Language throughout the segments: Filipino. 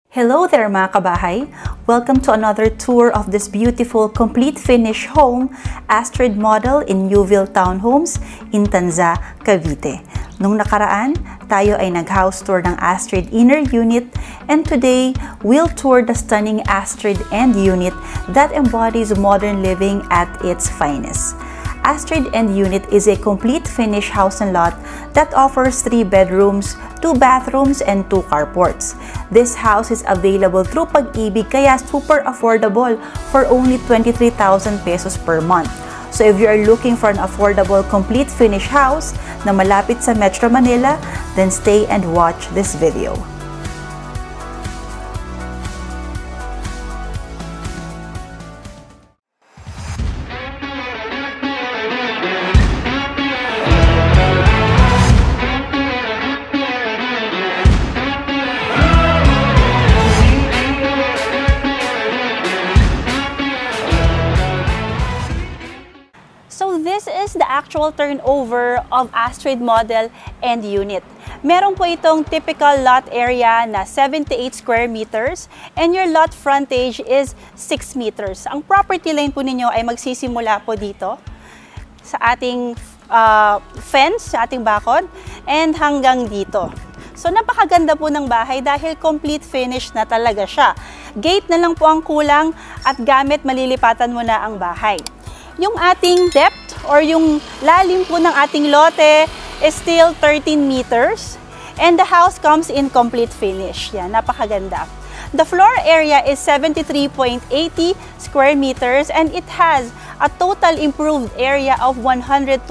Hello there mga kabahay! Welcome to another tour of this beautiful complete finish home, Astrid model in Newville Townhomes in Tanza, Cavite. Nung nakaraan, tayo ay nag-house tour ng Astrid inner unit and today, we'll tour the stunning Astrid end unit that embodies modern living at its finest. Astrid End Unit is a complete finish house and lot that offers 3 bedrooms, 2 bathrooms, and 2 carports. This house is available through Pag-ibig kaya super affordable for only 23,000 pesos per month. So if you are looking for an affordable complete finish house na malapit sa Metro Manila, then stay and watch this video. So this is the actual turnover of Astrid model and unit. Meron po itong typical lot area na 78 square meters and your lot frontage is 6 meters. Ang property line po ninyo ay magsisimula po dito sa ating fence, sa ating bakod, and hanggang dito. So napakaganda po ng bahay dahil complete finish na talaga siya. Gate na lang po ang kulang at gamit malilipatan mo na ang bahay. Yung ating depth or yung lalim po ng ating lote is still 13 meters and the house comes in complete finish. Yan, napakaganda. The floor area is 73.80 square meters and it has a total improved area of 126.60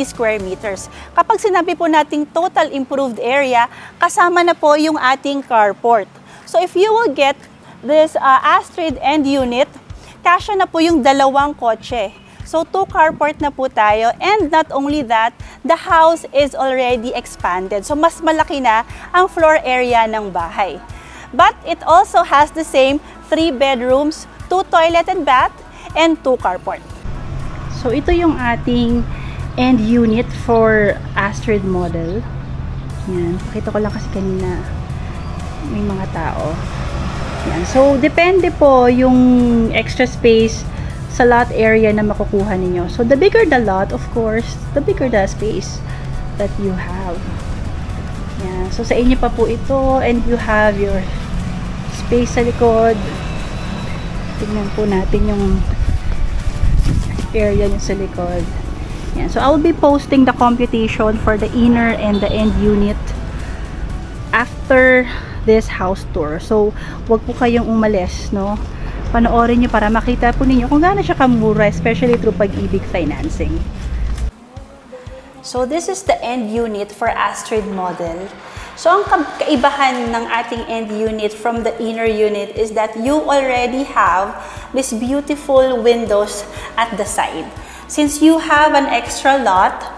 square meters. Kapag sinabi po nating total improved area, kasama na po yung ating carport. So if you will get this Astrid end unit, kasya na po yung 2 kotse. So 2 carport na po tayo and not only that, the house is already expanded. So mas malaki na ang floor area ng bahay. But it also has the same 3 bedrooms, 2 toilet and bath, and 2 carport. So ito yung ating end unit for Astrid model. Yan, pakita ko lang kasi kanina may mga tao. Yan. So, depende po yung extra space sa lot area na makukuha ninyo. So, the bigger the lot, of course, the bigger the space that you have. Yan. So, sa inyo pa po ito and you have your space sa likod. Tingnan po natin yung area nyo sa likod. Yan. So, I will be posting the computation for the inner and the end unit after this house tour. So, wag po kayong umalis, no? Panoorin nyo para makita po ninyo kung gaano siya kamura, especially through Pag-ibig financing. So, this is the end unit for Astrid model. So, ang kaibahan ng ating end unit from the inner unit is that you already have these beautiful windows at the side. Since you have an extra lot,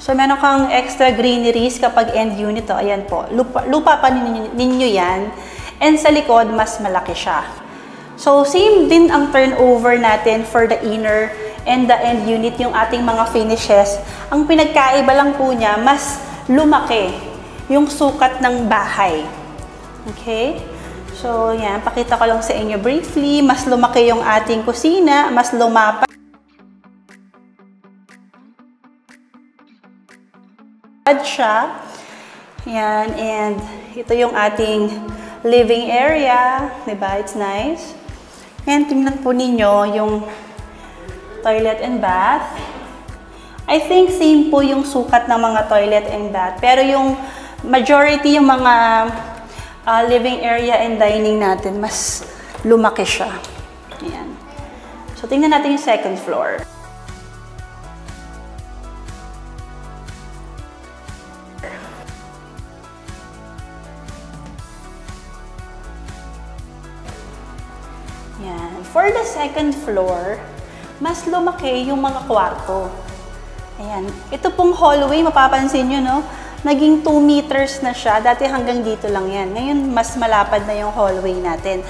so, meron kang extra greeneries kapag end unit. O, ayan po. Lupa pa ninyo yan. And sa likod, mas malaki siya. So, same din ang turnover natin for the inner and the end unit, yung ating mga finishes. Ang pinagkaiba lang po niya, mas lumaki yung sukat ng bahay. Okay? So, yan. Pakita ko lang sa inyo briefly. Mas lumaki yung ating kusina. Mas lumapa siya. Yan, and ito yung ating living area, diba? It's nice. And tingnan po ninyo yung toilet and bath. I think same po yung sukat ng mga toilet and bath, pero yung majority yung mga living area and dining natin, mas lumaki siya. Yan. So tingnan natin yung second floor. Yan. For the second floor, mas lumaki yung mga kwarto. Ayan. Ito pong hallway, mapapansin nyo, no? Naging 2 meters na siya. Dati hanggang dito lang yan. Ngayon, mas malapad na yung hallway natin.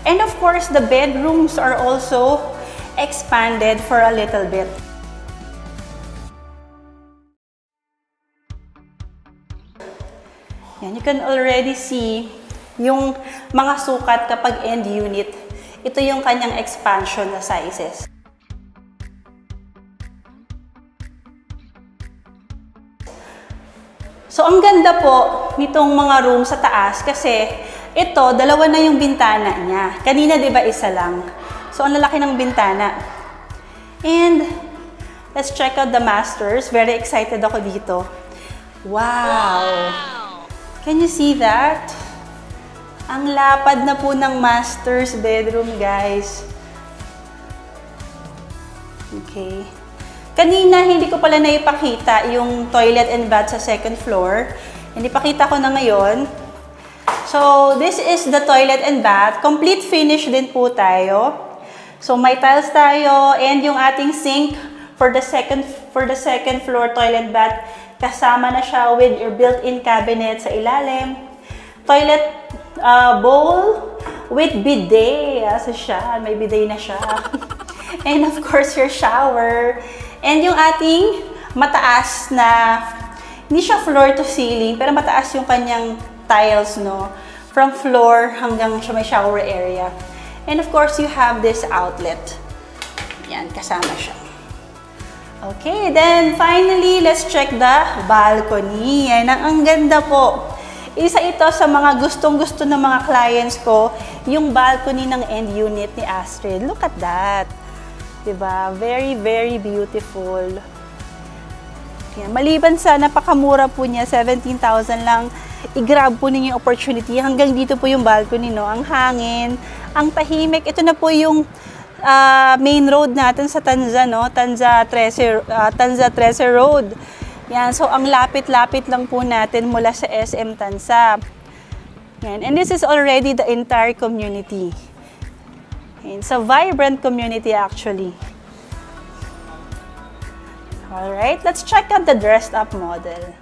And of course, the bedrooms are also expanded for a little bit. Yan, you can already see yung mga sukat kapag end unit. Ito yung kanyang expansion na sizes. So, ang ganda po nitong mga room sa taas kasi ito, dalawa na yung bintana niya. Kanina, di ba, isa lang. So, ang lalaki ng bintana. And, let's check out the masters. Very excited ako dito. Wow! Can you see that? Ang lapad na po ng master's bedroom, guys. Okay. Kanina, hindi ko pala naipakita yung toilet and bath sa second floor. Hindi pakita ko na ngayon. So, this is the toilet and bath. Complete finish din po tayo. So, may tiles tayo and yung ating sink for the second floor toilet bath. Kasama na siya with your built-in cabinet sa ilalim. Toilet bowl with bidet. So, siya, may bidet na siya. And of course, your shower. And yung ating mataas na, hindi siya floor to ceiling, pero mataas yung kanyang tiles, no? From floor hanggang sa may shower area. And of course, you have this outlet. Yan, kasama siya. Okay, then finally, let's check the balcony. Yan, ang ganda po. Isa ito sa mga gustong-gusto ng mga clients ko, yung balcony ng end unit ni Astrid. Look at that. Diba? Very, very beautiful. Yan. Maliban sa napakamura po niya, 17,000 lang, i-grab po ninyo yung opportunity. Hanggang dito po yung balcony, no? Ang hangin, ang tahimik. Ito na po yung main road natin sa Tanza, no? Tanza 13 Road. Yan. So, ang lapit-lapit lang po natin mula sa SM Tanza. Yan. And this is already the entire community. It's a vibrant community actually. Alright, let's check out the dressed up model.